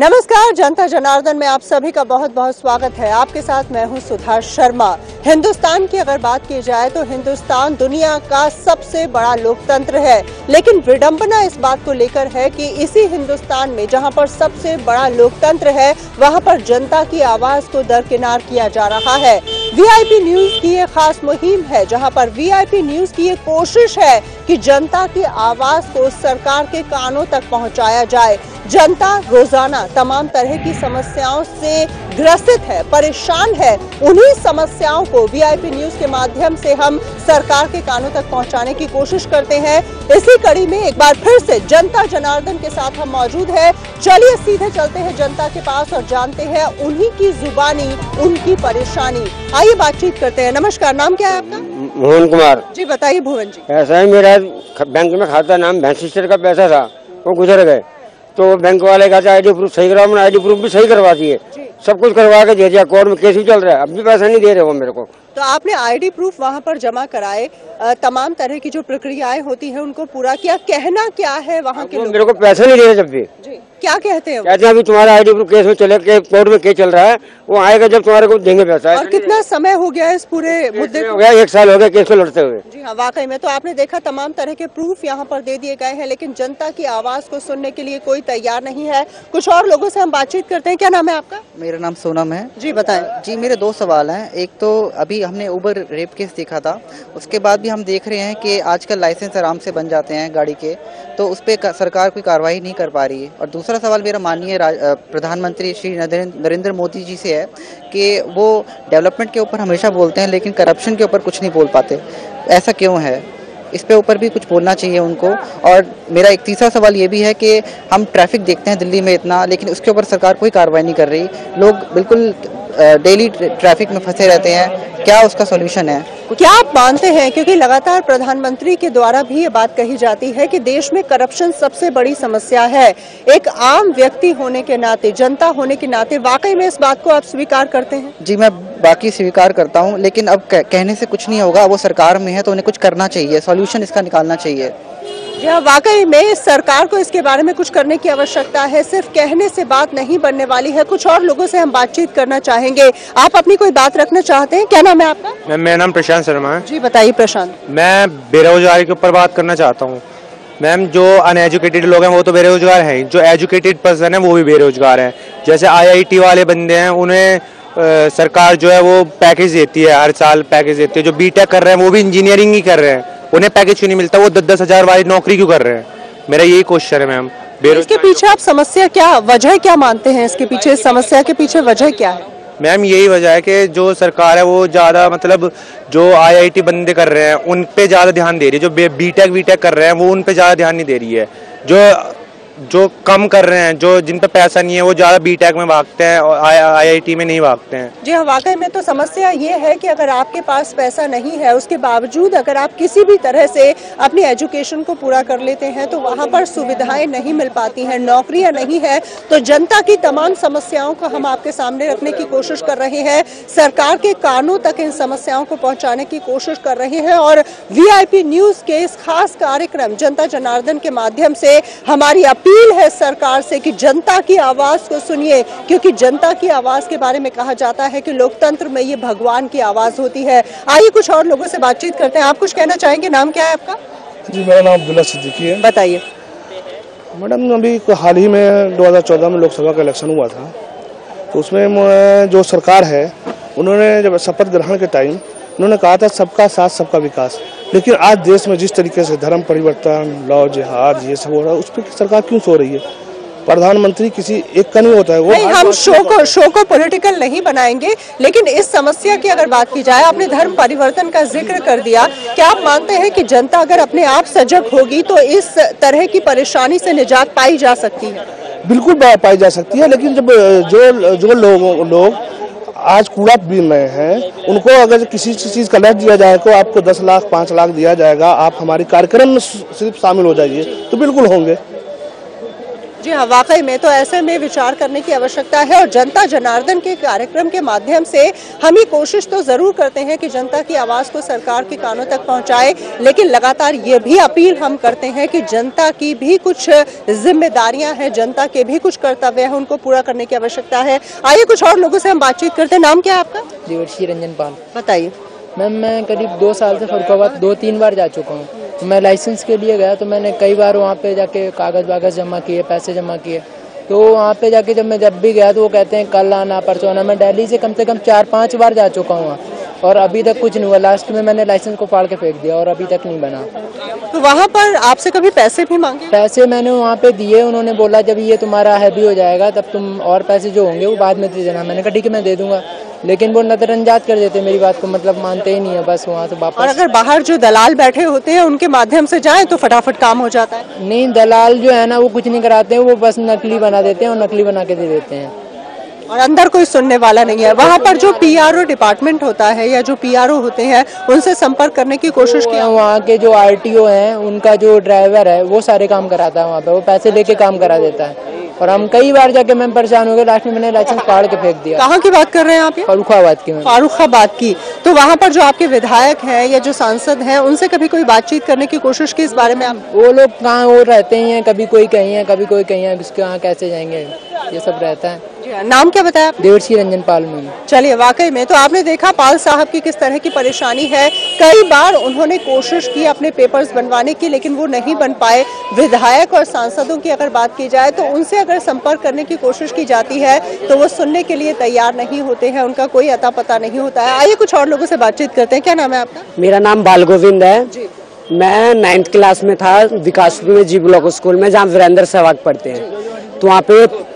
नमस्कार, जनता जनार्दन में आप सभी का बहुत बहुत स्वागत है। आपके साथ मैं हूं सुधा शर्मा। हिंदुस्तान की अगर बात की जाए तो हिंदुस्तान दुनिया का सबसे बड़ा लोकतंत्र है, लेकिन विडंबना इस बात को लेकर है कि इसी हिंदुस्तान में जहां पर सबसे बड़ा लोकतंत्र है, वहां पर जनता की आवाज को दरकिनार किया जा रहा है। वीआईपी न्यूज की ये खास मुहिम है, जहां पर वीआईपी न्यूज की ये कोशिश है कि जनता की आवाज को सरकार के कानों तक पहुंचाया जाए। जनता रोजाना तमाम तरह की समस्याओं से ग्रसित है, परेशान है। उन्हीं समस्याओं को वीआईपी न्यूज के माध्यम से हम सरकार के कानों तक पहुंचाने की कोशिश करते हैं। इसी कड़ी में एक बार फिर से जनता जनार्दन के साथ हम मौजूद हैं। चलिए सीधे चलते हैं जनता के पास और जानते हैं उन्हीं की जुबानी उनकी परेशानी। आइए बातचीत करते हैं। नमस्कार, नाम क्या है आपका? मोहन कुमार जी बताइए भुवन जी। ऐसा है, मेरा बैंक में खाता नाम भैंसिस्टर का पैसा था, वो गुजर गए तो बैंक वाले कहते आईडी प्रूफ सही कराओ। मैंने आईडी प्रूफ भी सही करवा दिए, सब कुछ करवा के दे दिया। कोर्ट में केस भी चल रहा है, अब भी पैसा नहीं दे रहे वो मेरे को। तो आपने आईडी प्रूफ वहां पर जमा कराए, तमाम तरह की जो प्रक्रियाएं होती है उनको पूरा किया। कहना क्या है वहाँ के लोग? मेरे को पैसा नहीं दे रहे। जब भी क्या कहते हैं? कहते हैं अभी तुम्हारा आईडी प्रूफ केस में चले, कोर्ट में केस चल रहा है, वो आएगा जब तुम्हारे को देंगे पैसा। और कितना समय हो गया इस पूरे मुद्दे हो गया? 1 साल हो गया केस को लड़ते हुए। जी हाँ, वाकई में। तो आपने देखा तमाम तरह के प्रूफ यहाँ पर दे दिए गए हैं, लेकिन जनता की आवाज को सुनने के लिए कोई तैयार नहीं है। कुछ और लोगों से हम बातचीत करते हैं। क्या नाम है आपका? मेरा नाम सोनम है। जी बताएं। जी, मेरे 2 सवाल हैं। एक तो अभी हमने उबर रेप केस देखा था, उसके बाद भी हम देख रहे हैं कि आजकल लाइसेंस आराम से बन जाते हैं गाड़ी के, तो उस पर सरकार कोई कार्रवाई नहीं कर पा रही है। और दूसरा सवाल मेरा माननीय प्रधानमंत्री श्री नरेंद्र मोदी जी से है कि वो डेवलपमेंट के ऊपर हमेशा बोलते हैं, लेकिन करप्शन के ऊपर कुछ नहीं बोल पाते। ऐसा क्यों है? इस पे ऊपर भी कुछ बोलना चाहिए उनको। और मेरा एक तीसरा सवाल ये भी है कि हम ट्रैफिक देखते हैं दिल्ली में इतना, लेकिन उसके ऊपर सरकार कोई कार्रवाई नहीं कर रही। लोग बिल्कुल डेली ट्रैफिक में फंसे रहते हैं। क्या उसका सॉल्यूशन है? क्या आप मानते हैं, क्योंकि लगातार प्रधानमंत्री के द्वारा भी ये बात कही जाती है कि देश में करप्शन सबसे बड़ी समस्या है, एक आम व्यक्ति होने के नाते, जनता होने के नाते वाकई में इस बात को आप स्वीकार करते हैं? जी, मैं बाकी स्वीकार करता हूं, लेकिन अब कहने से कुछ नहीं होगा। वो सरकार में है तो उन्हें कुछ करना चाहिए, सॉल्यूशन इसका निकालना चाहिए। यह वाकई में सरकार को इसके बारे में कुछ करने की आवश्यकता है। सिर्फ कहने से बात नहीं बनने वाली है। कुछ और लोगों से हम बातचीत करना चाहेंगे। आप अपनी कोई बात रखना चाहते हैं? क्या नाम है आपका? मेरा नाम प्रशांत शर्मा है। जी बताइए प्रशांत। मैं बेरोजगारी के ऊपर बात करना चाहता हूँ। मैम, जो अनएजुकेटेड लोग हैं वो तो बेरोजगार हैं, जो एजुकेटेड पर्सन है वो भी बेरोजगार है। जैसे IIT वाले बंदे हैं, उन्हें सरकार जो है वो पैकेज देती है, हर साल पैकेज देती है। जो बीटेक कर रहे हैं वो भी इंजीनियरिंग ही कर रहे हैं, उन्हें पैकेज क्यों नहीं मिलता? वो 10-10 हजार वाली नौकरी क्यों कर रहे हैं? मेरा यही क्वेश्चन है मैम। इसके पीछे आप समस्या क्या, वजह क्या मानते हैं? इसके पीछे, समस्या के पीछे वजह क्या है? मैम, यही वजह है कि जो सरकार है वो ज्यादा, मतलब जो IIT बंदे कर रहे हैं उन पे ज्यादा ध्यान दे रही है। जो बीटेक कर रहे हैं वो उन पे ज्यादा ध्यान नहीं दे रही है। जो कम कर रहे हैं, जो जिन पे पैसा नहीं है, वो ज्यादा बीटेक में भागते हैं और IIT में नहीं भागते हैं। जी हाँ, वाकई में तो समस्या ये है कि अगर आपके पास पैसा नहीं है, उसके बावजूद अगर आप किसी भी तरह से अपनी एजुकेशन को पूरा कर लेते हैं तो वहाँ पर सुविधाएं नहीं मिल पाती हैं, नौकरियां नहीं है। तो जनता की तमाम समस्याओं को हम आपके सामने रखने की कोशिश कर रहे हैं, सरकार के कानों तक इन समस्याओं को पहुँचाने की कोशिश कर रहे हैं। और वीआईपी न्यूज के इस खास कार्यक्रम जनता जनार्दन के माध्यम से हमारी अपील है सरकार से कि जनता की आवाज को सुनिए, क्योंकि जनता की आवाज के बारे में कहा जाता है कि लोकतंत्र में ये भगवान की आवाज होती है। आइए कुछ और लोगों से बातचीत करते हैं। आप कुछ कहना चाहेंगे? नाम क्या है आपका? जी, मेरा नाम अब्दुल्ला सिद्दीकी है। बताइए। मैडम, अभी हाल ही में 2014 में लोकसभा का इलेक्शन हुआ था, तो उसमें जो सरकार है उन्होंने जब शपथ ग्रहण के टाइम उन्होंने कहा था सबका साथ सबका विकास। लेकिन आज देश में जिस तरीके से धर्म परिवर्तन, लव जिहाद ये सब हो रहा है, उस पर सरकार क्यों सो रही है? प्रधानमंत्री किसी एक का नहीं होता है। वो नहीं, हम शो को पॉलिटिकल नहीं बनाएंगे, लेकिन इस समस्या की अगर बात की जाए, आपने धर्म परिवर्तन का जिक्र कर दिया। क्या आप मानते हैं कि जनता अगर अपने आप सजग होगी तो इस तरह की परेशानी से निजात पाई जा सकती है? बिल्कुल पाई जा सकती है, लेकिन जब जो लोग आज कूड़ा बीन रहे हैं, उनको अगर किसी चीज का लक्ष्य दिया जाए तो आपको 10 लाख 5 लाख दिया जाएगा, आप हमारे कार्यक्रम में सिर्फ शामिल हो जाइए, तो बिल्कुल होंगे। जी हाँ, वाकई में तो ऐसे में विचार करने की आवश्यकता है और जनता जनार्दन के कार्यक्रम के माध्यम से हम ये कोशिश तो जरूर करते हैं कि जनता की आवाज को सरकार के कानों तक पहुंचाए, लेकिन लगातार ये भी अपील हम करते हैं कि जनता की भी कुछ जिम्मेदारियां हैं, जनता के भी कुछ कर्तव्य हैं, उनको पूरा करने की आवश्यकता है। आइए कुछ और लोगों से हम बातचीत करते हैं। नाम क्या है आपका? देवर्षि रंजन पाल। बताइए मैम, मैं करीब 2 साल से फरुखाबाद 2-3 बार जा चुका हूँ। तो मैं लाइसेंस के लिए गया तो मैंने कई बार वहाँ पे जाके कागज वागज जमा किए, पैसे जमा किए। तो वहाँ पे जाके जब भी गया तो वो कहते हैं कल आना परसों आना। मैं दिल्ली से कम 4-5 बार जा चुका हूँ और अभी तक कुछ नहीं हुआ। लास्ट में मैंने लाइसेंस को फाड़ के फेंक दिया और अभी तक नहीं बना। तो वहाँ पर आपसे कभी पैसे भी मांगे? पैसे मैंने वहाँ पे दिए, उन्होंने बोला जब ये तुम्हारा हैवी हो जाएगा तब तुम और पैसे जो होंगे वो बाद में दे देना। मैंने कहा ठीक है मैं दे दूंगा, लेकिन वो नजरअंदाज कर देते मेरी बात को, मतलब मानते ही नहीं है बस वहाँ से वापस। और अगर बाहर जो दलाल बैठे होते हैं उनके माध्यम से जाएं तो फटाफट काम हो जाता है। नहीं, दलाल जो है ना वो कुछ नहीं कराते हैं, वो बस नकली बना देते हैं और नकली बना के दे देते हैं और अंदर कोई सुनने वाला नहीं है। वहाँ पर जो पीआरओ डिपार्टमेंट होता है या जो पीआरओ होते हैं उनसे संपर्क करने की कोशिश की? वहाँ के जो आरटीओ हैं उनका जो ड्राइवर है वो सारे काम कराता है वहाँ पे, वो पैसे लेके काम करा देता है। और हम कई बार जाके मैं परेशान हो गए, लास्ट में मैंने लाइसेंस फाड़ के फेंक दिया। कहाँ की बात कर रहे हैं आप? फरुखाबाद की। फरुखाबाद की। तो वहाँ पर जो आपके विधायक हैं या जो सांसद हैं उनसे कभी कोई बातचीत करने की कोशिश की इस बारे में? आप वो लोग कहाँ वो रहते ही हैं, कभी कोई कहीं है कभी कोई कहीं है, किसके यहाँ कैसे जाएंगे, ये सब रहता है। नाम क्या बताया? देवर्षि रंजन पाल। में चलिए, वाकई में तो आपने देखा पाल साहब की किस तरह की परेशानी है। कई बार उन्होंने कोशिश की अपने पेपर्स बनवाने की, लेकिन वो नहीं बन पाए। विधायक और सांसदों की अगर बात की जाए तो उनसे अगर संपर्क करने की कोशिश की जाती है तो वो सुनने के लिए तैयार नहीं होते हैं, उनका कोई अता पता नहीं होता है। आइए कुछ और लोगों से बातचीत करते हैं। क्या नाम है आपका? मेरा नाम बाल गोविंद है जी। मैं 9th क्लास में था विकासपुर में जी ब्लॉक स्कूल में, जहाँ वीरेंद्र सहवाग पढ़ते हैं। तो वहाँ पे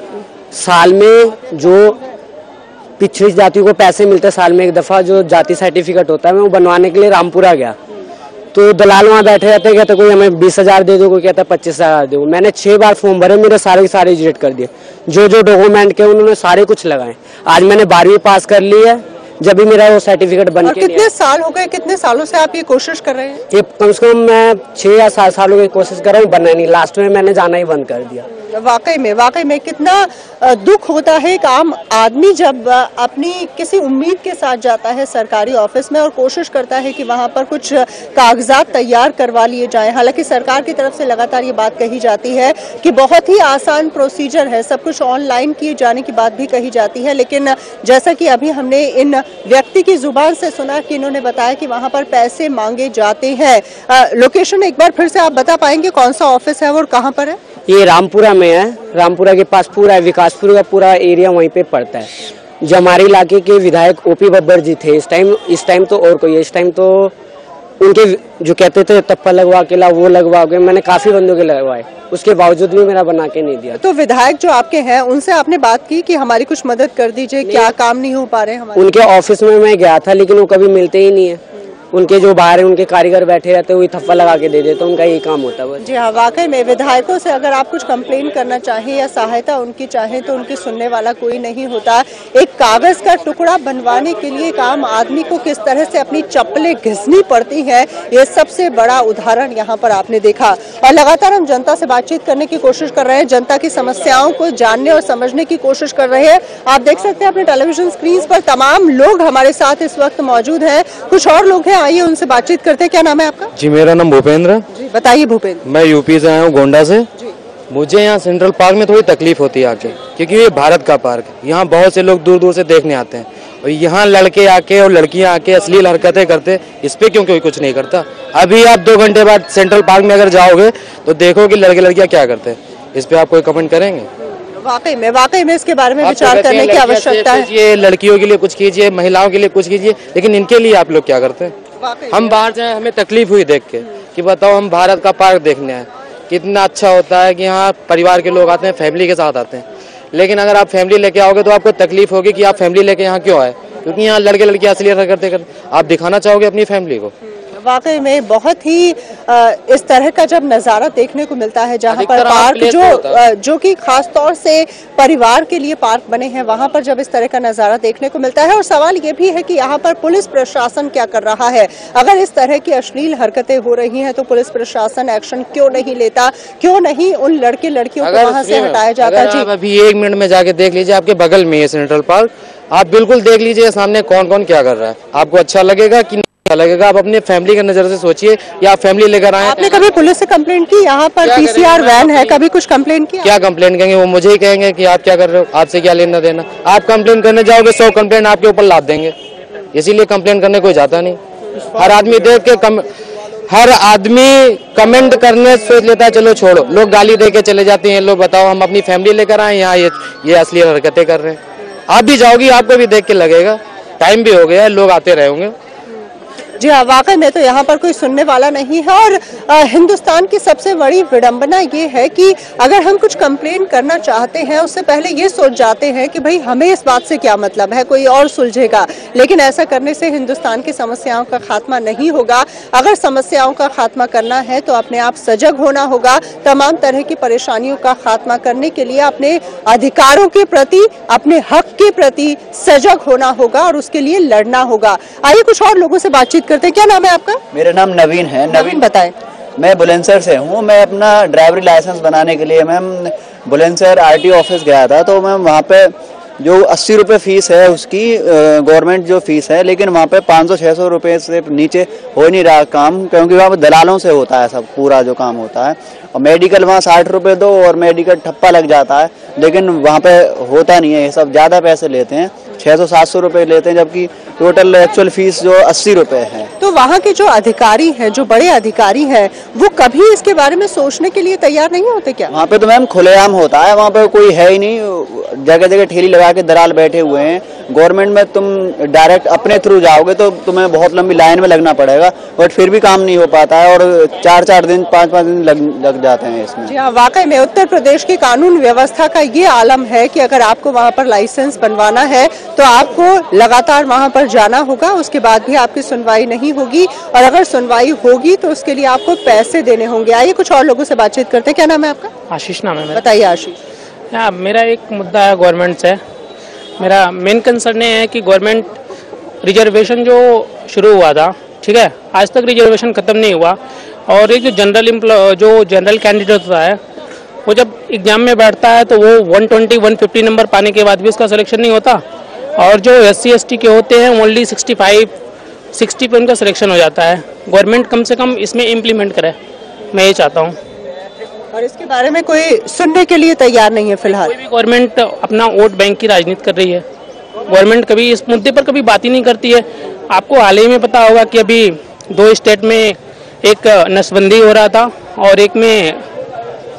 साल में जो पिछड़ी जातियों को पैसे मिलते हैं, साल में एक दफा जो जाति सर्टिफिकेट होता है, मैं वो बनवाने के लिए रामपुरा गया। तो दलाल वहाँ बैठे रहते हैं, कहते कोई हमें 20,000 दे दो, कोई कहता 25,000 दे दो। मैंने 6 बार फॉर्म भरे, मेरे सारे रिजेक्ट कर दिए। जो डॉक्यूमेंट के उन्होंने सारे कुछ लगाए। आज मैंने 12वीं पास कर ली है, जब भी मेरा वो सर्टिफिकेट बन के। कितने साल हो गए, कितने सालों से आप ये कोशिश कर रहे हैं? ये कम से कम मैं 6 या 7 सालों की कोशिश कर रहा हूँ, बनना नहीं। लास्ट में मैंने जाना ही बंद कर दिया। वाकई में कितना दुख होता है एक आम आदमी जब अपनी किसी उम्मीद के साथ जाता है सरकारी ऑफिस में और कोशिश करता है कि वहां पर कुछ कागजात तैयार करवा लिए जाएं। हालांकि सरकार की तरफ से लगातार ये बात कही जाती है कि बहुत ही आसान प्रोसीजर है, सब कुछ ऑनलाइन किए जाने की बात भी कही जाती है। लेकिन जैसा कि अभी हमने इन व्यक्ति की जुबान से सुना कि इन्होंने बताया कि वहां पर पैसे मांगे जाते हैं। लोकेशन एक बार फिर से आप बता पाएंगे कौन सा ऑफिस है और कहाँ पर है? ये रामपुरा में है। रामपुरा के पास पूरा विकासपुर का पूरा एरिया वहीं पे पड़ता है। जो हमारे इलाके के विधायक ओपी बब्बर जी थे इस टाइम तो और कोई, इस टाइम तो उनके जो कहते थे तप्पा लगवा के ला, वो लगवा के, मैंने काफी बंदों के लगवाए, उसके बावजूद भी मेरा बना के नहीं दिया। तो विधायक जो आपके हैं उनसे आपने बात की कि हमारी कुछ मदद कर दीजिए, क्या काम नहीं हो पा रहे हमारे? उनके ऑफिस में मैं गया था, लेकिन वो कभी मिलते ही नहीं है। उनके जो बाहर है उनके कारीगर बैठे रहते हैं, वही थप्पा लगा के दे देते, उनका यही काम होता है। जी हाँ, वाकई में विधायकों से अगर आप कुछ कंप्लेन करना चाहें या सहायता उनकी चाहें तो उनकी सुनने वाला कोई नहीं होता। एक कागज का टुकड़ा बनवाने के लिए एक आम आदमी को किस तरह से अपनी चप्पलें घिसनी पड़ती है, ये सबसे बड़ा उदाहरण यहाँ पर आपने देखा। और लगातार हम जनता से बातचीत करने की कोशिश कर रहे हैं, जनता की समस्याओं को जानने और समझने की कोशिश कर रहे हैं। आप देख सकते हैं अपने टेलीविजन स्क्रीन पर तमाम लोग हमारे साथ इस वक्त मौजूद है। कुछ और लोग हैं, आइए उनसे बातचीत करते हैं। क्या नाम है आपका? जी, मेरा नाम भूपेंद्र। जी बताइए भूपेंद्र। मैं यूपी से आया हूँ, गोंडा से। जी। मुझे यहाँ सेंट्रल पार्क में थोड़ी तकलीफ होती है आके, क्योंकि ये भारत का पार्क है। यहाँ बहुत से लोग दूर दूर से देखने आते हैं और यहाँ लड़के आके और लड़कियाँ आके अश्लील हरकतें करते, इस पे क्यों कोई कुछ नहीं करता? अभी आप 2 घंटे बाद सेंट्रल पार्क में अगर जाओगे तो देखोगे लड़के लड़कियाँ क्या करते हैं। इस पे आप कोई कमेंट करेंगे? वाकई में इसके बारे में विचार करने की आवश्यकता है। लड़कियों के लिए कुछ कीजिए, महिलाओं के लिए कुछ कीजिए, लेकिन इनके लिए आप लोग क्या करते हैं? हम बाहर से हमें तकलीफ हुई देख के कि बताओ हम भारत का पार्क देखने आए, कितना अच्छा होता है कि यहाँ परिवार के लोग आते हैं, फैमिली के साथ आते हैं। लेकिन अगर आप फैमिली लेके आओगे तो आपको तकलीफ होगी कि आप फैमिली लेके यहाँ क्यों आए, क्योंकि यहाँ लड़के लड़कियाँ असलियत करते आप दिखाना चाहोगे अपनी फैमिली को। वाकई में बहुत ही इस तरह का जब नज़ारा देखने को मिलता है जहाँ पर पार्क जो कि खास तौर से परिवार के लिए पार्क बने हैं, वहाँ पर जब इस तरह का नज़ारा देखने को मिलता है। और सवाल ये भी है कि यहाँ पर पुलिस प्रशासन क्या कर रहा है। अगर इस तरह की अश्लील हरकतें हो रही हैं तो पुलिस प्रशासन एक्शन क्यों नहीं लेता, क्यों नहीं उन लड़के लड़कियों को वहाँ से हटाया जाता। जी अभी 1 मिनट में जाके देख लीजिए, आपके बगल में है सेंट्रल पार्क, आप बिल्कुल देख लीजिए सामने कौन कौन क्या कर रहा है। आपको अच्छा लगेगा कि अच्छा लगेगा, आप अपने फैमिली की नजर से सोचिए, या आप फैमिली लेकर आए। आपने कभी पुलिस से कंप्लेंट की? यहाँ पर पीसीआर वैन है, कभी कुछ कंप्लेंट किया? क्या कंप्लेंट करेंगे, वो मुझे ही कहेंगे कि आप क्या कर रहे हो, आपसे क्या लेना देना। आप कंप्लेंट करने जाओगे 100 कंप्लेंट आपके ऊपर लाद देंगे, इसीलिए कंप्लेंट करने कोई जाता नहीं। हर आदमी देख के हर आदमी कमेंट करने सोच लेता है चलो छोड़ो, लोग गाली दे के चले जाते हैं। लोग बताओ हम अपनी फैमिली लेकर आए यहाँ, ये असली हरकतें कर रहे हैं। आप भी जाओगी, आपको भी देख के लगेगा। टाइम भी हो गया, लोग आते रहे होंगे। जी हाँ, वाकई में तो यहाँ पर कोई सुनने वाला नहीं है। और हिंदुस्तान की सबसे बड़ी विडंबना ये है कि अगर हम कुछ कंप्लेन करना चाहते हैं उससे पहले ये सोच जाते हैं कि भाई हमें इस बात से क्या मतलब है, कोई और सुलझेगा। लेकिन ऐसा करने से हिंदुस्तान की समस्याओं का खात्मा नहीं होगा। अगर समस्याओं का खात्मा करना है तो अपने आप सजग होना होगा। तमाम तरह की परेशानियों का खात्मा करने के लिए अपने अधिकारों के प्रति, अपने हक के प्रति सजग होना होगा और उसके लिए लड़ना होगा। आइए कुछ और लोगों से बातचीत करते हैं। क्या नाम है आपका? मेरा नाम नवीन है। नवीन बताएं। मैं बुलंदशहर से हूँ। मैं अपना ड्राइवरी लाइसेंस बनाने के लिए मैम बुलंदशहर आरटीओ ऑफिस गया था। तो मैम वहाँ पे जो 80 रुपये फीस है उसकी गवर्नमेंट जो फीस है, लेकिन वहाँ पे 500-600 रुपये से नीचे हो नहीं रहा काम, क्योंकि वहाँ पे दलालों से होता है सब पूरा जो काम होता है। और मेडिकल वहाँ 60 रुपये दो और मेडिकल ठप्पा लग जाता है, लेकिन वहाँ पे होता नहीं है। ये सब ज़्यादा पैसे लेते हैं, 600-700 रुपये लेते हैं, जबकि टोटल एक्चुअल फीस जो 80 रुपये है। तो वहाँ के जो अधिकारी हैं, जो बड़े अधिकारी हैं, वो कभी इसके बारे में सोचने के लिए तैयार नहीं होते क्या? वहाँ पे तो मैम खुलेआम होता है, वहाँ पे कोई है ही नहीं। जगह जगह ठेली लगा के दलाल बैठे हुए हैं। गवर्नमेंट में तुम डायरेक्ट अपने थ्रू जाओगे तो तुम्हें बहुत लंबी लाइन में लगना पड़ेगा, बट फिर भी काम नहीं हो पाता है और 4-4 दिन 5-5 दिन लग जाते हैं इसमें। जी हाँ, वाकई में उत्तर प्रदेश की कानून व्यवस्था का ये आलम है कि अगर आपको वहाँ पर लाइसेंस बनवाना है तो आपको लगातार वहाँ पर जाना होगा। उसके बाद भी आपकी सुनवाई नहीं होगी, और अगर सुनवाई होगी तो उसके लिए आपको पैसे देने होंगे। आइए कुछ और लोगों से बातचीत करते हैं। क्या नाम है आपका? आशीष नाम है मेरा। बताइए आशीष। मेरा एक मुद्दा है गवर्नमेंट से। मेरा मेन कंसर्न ये है कि गवर्नमेंट रिजर्वेशन जो शुरू हुआ था, ठीक है, आज तक रिजर्वेशन खत्म नहीं हुआ। और एक जो जनरल कैंडिडेट होता है, वो जब एग्जाम में बैठता है तो वो 120-150 नंबर पाने के बाद भी उसका सिलेक्शन नहीं होता। और जो SC/ST के होते हैं ओनली 65-60 पे उनका सिलेक्शन हो जाता है। गवर्नमेंट कम से कम इसमें इम्प्लीमेंट करे, मैं ये चाहता हूँ। और इसके बारे में कोई सुनने के लिए तैयार नहीं है फिलहाल। कोई भी गवर्नमेंट अपना वोट बैंक की राजनीति कर रही है। गवर्नमेंट कभी इस मुद्दे पर कभी बात ही नहीं करती है। आपको हाल ही में पता होगा कि अभी 2 स्टेट में एक नसबंदी हो रहा था और एक में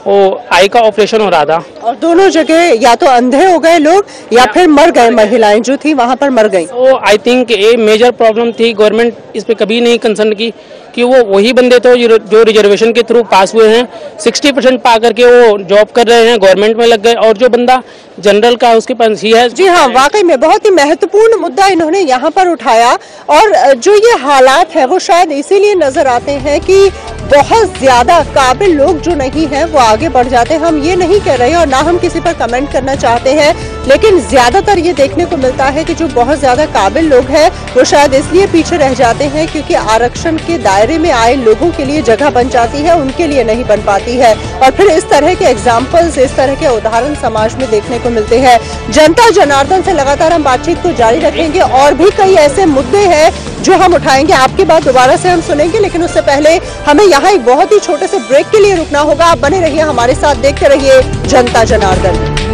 वो आई का ऑपरेशन हो रहा था, और दोनों जगह या तो अंधे हो गए लोग या फिर मर गए, महिलाएं जो थी वहां पर मर गई। तो आई थिंक ये मेजर प्रॉब्लम थी। गवर्नमेंट इस पे कभी नहीं कंसर्न की कि वो वही बंदे थे जो रिजर्वेशन के थ्रू पास हुए हैं, 60% पा करके वो जॉब कर रहे हैं, गवर्नमेंट में लग गए, और जो बंदा जनरल का उसके पास ही है। जी हाँ, वाकई में बहुत ही महत्वपूर्ण मुद्दा इन्होंने यहाँ पर उठाया। और जो ये हालात है वो शायद इसीलिए नजर आते हैं कि बहुत ज्यादा काबिल लोग जो नहीं है वो आगे बढ़ जाते हैं। हम ये नहीं कह रहे और ना हम किसी पर कमेंट करना चाहते हैं, लेकिन ज्यादातर ये देखने को मिलता है कि जो बहुत ज्यादा काबिल लोग हैं वो शायद इसलिए पीछे रह जाते हैं क्योंकि आरक्षण के दायरे में आए लोगों के लिए जगह बन जाती है, उनके लिए नहीं बन पाती है। और फिर इस तरह के एग्जाम्पल्स, इस तरह के उदाहरण समाज में देखने को मिलते हैं। जनता जनार्दन से लगातार हम बातचीत को जारी रखेंगे और भी कई ऐसे मुद्दे हैं जो हम उठाएंगे। आपकी बात दोबारा से हम सुनेंगे, लेकिन उससे पहले हमें यहाँ एक बहुत ही छोटे से ब्रेक के लिए रुकना होगा। आप बने रहिए हमारे साथ, देखते रहिए जनता जनार्दन।